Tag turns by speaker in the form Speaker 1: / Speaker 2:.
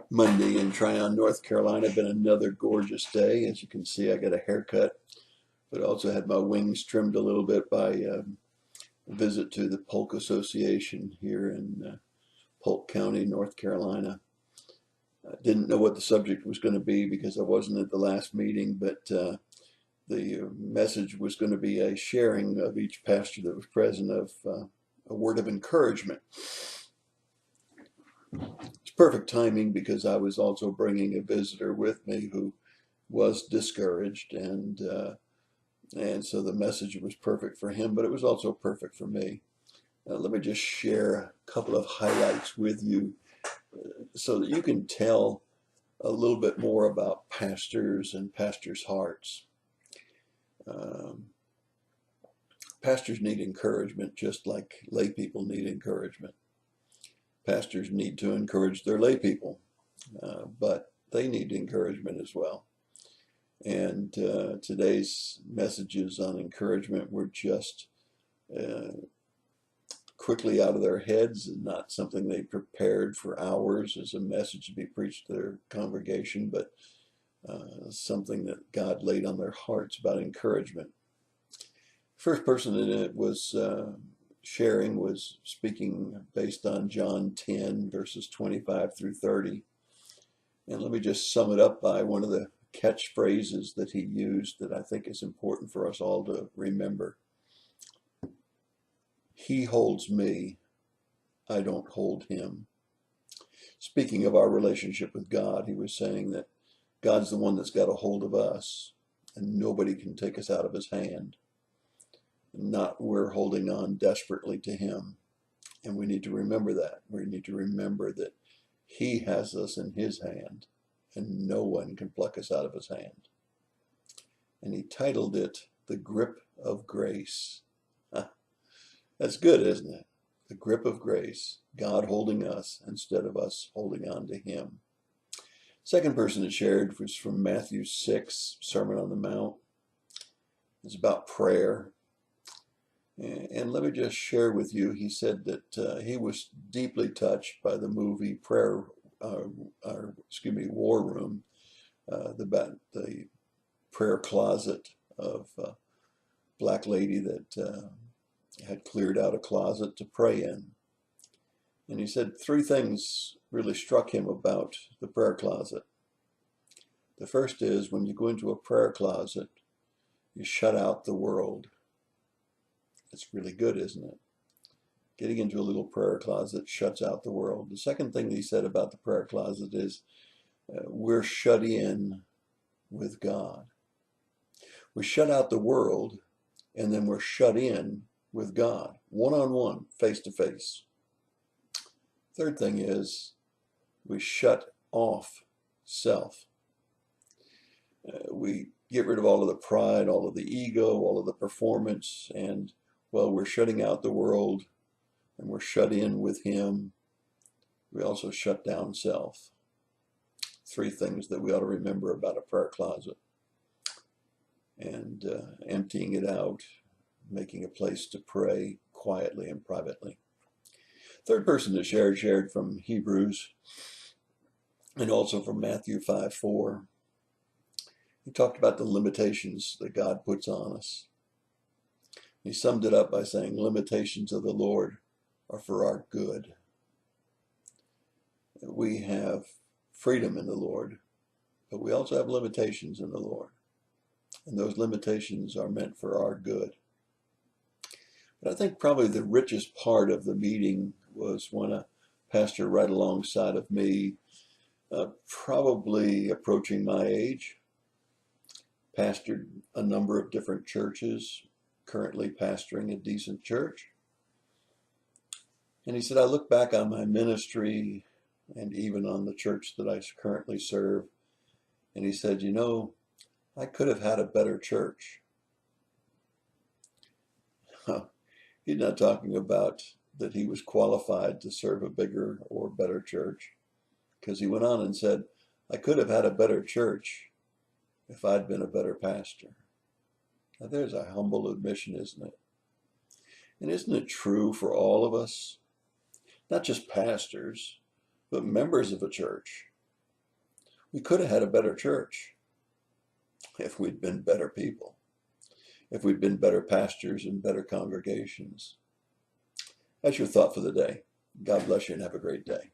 Speaker 1: Monday in Tryon, North Carolina. Been another gorgeous day. As you can see, I got a haircut, but also had my wings trimmed a little bit by a visit to the Polk Association here in Polk County, North Carolina. I didn't know what the subject was going to be because I wasn't at the last meeting, but the message was going to be a sharing of each pastor that was present of a word of encouragement. It's perfect timing because I was also bringing a visitor with me who was discouraged, and so the message was perfect for him, but it was also perfect for me. Let me just share a couple of highlights with you so that you can tell a little bit more about pastors and pastors' hearts. Um, Pastors need encouragement just like lay people need encouragement. Pastors need to encourage their lay people, but they need encouragement as well. And today's messages on encouragement were just uh, quickly out of their heads and not something they prepared for hours as a message to be preached to their congregation, but something that God laid on their hearts about encouragement. First person that it was sharing was speaking based on John 10, verses 25 through 30. And let me just sum it up by one of the catchphrases that he used that I think is important for us all to remember. He holds me, I don't hold him. Speaking of our relationship with God, he was saying that God's the one that's got a hold of us, and nobody can take us out of his hand. Not we're holding on desperately to him. And we need to remember that. We need to remember that he has us in his hand, and no one can pluck us out of his hand. And he titled it, The Grip of Grace. That's good, isn't it? The grip of grace, God holding us instead of us holding on to him. Second person that shared was from Matthew 6, Sermon on the Mount. It's about prayer. And let me just share with you, he said that he was deeply touched by the movie War Room, the prayer closet of a black lady that had cleared out a closet to pray in. And he said three things really struck him about the prayer closet. The first is when you go into a prayer closet, you shut out the world. It's really good, isn't it? Getting into a little prayer closet shuts out the world. The second thing he said about the prayer closet is we're shut in with God. We shut out the world, and then we're shut in with God, one-on-one, face-to-face. Third thing is we shut off self. We get rid of all of the pride, all of the ego, all of the performance, and well, we're shutting out the world and we're shut in with him. We also shut down self. Three things that we ought to remember about a prayer closet. And emptying it out, making a place to pray quietly and privately. Third person that shared from Hebrews and also from Matthew 5:4. He talked about the limitations that God puts on us. He summed it up by saying, limitations of the Lord are for our good. We have freedom in the Lord, but we also have limitations in the Lord. And those limitations are meant for our good. But I think probably the richest part of the meeting was when a pastor right alongside of me, probably approaching my age, pastored a number of different churches, currently pastoring a decent church. And he said, I look back on my ministry and even on the church that I currently serve. And he said, you know, I could have had a better church. He's not talking about that he was qualified to serve a bigger or better church, because he went on and said, I could have had a better church if I'd been a better pastor. Now there's a humble admission, isn't it? And isn't it true for all of us? Not just pastors, but members of a church. We could have had a better church if we'd been better people, if we'd been better pastors and better congregations. That's your thought for the day. God bless you and have a great day.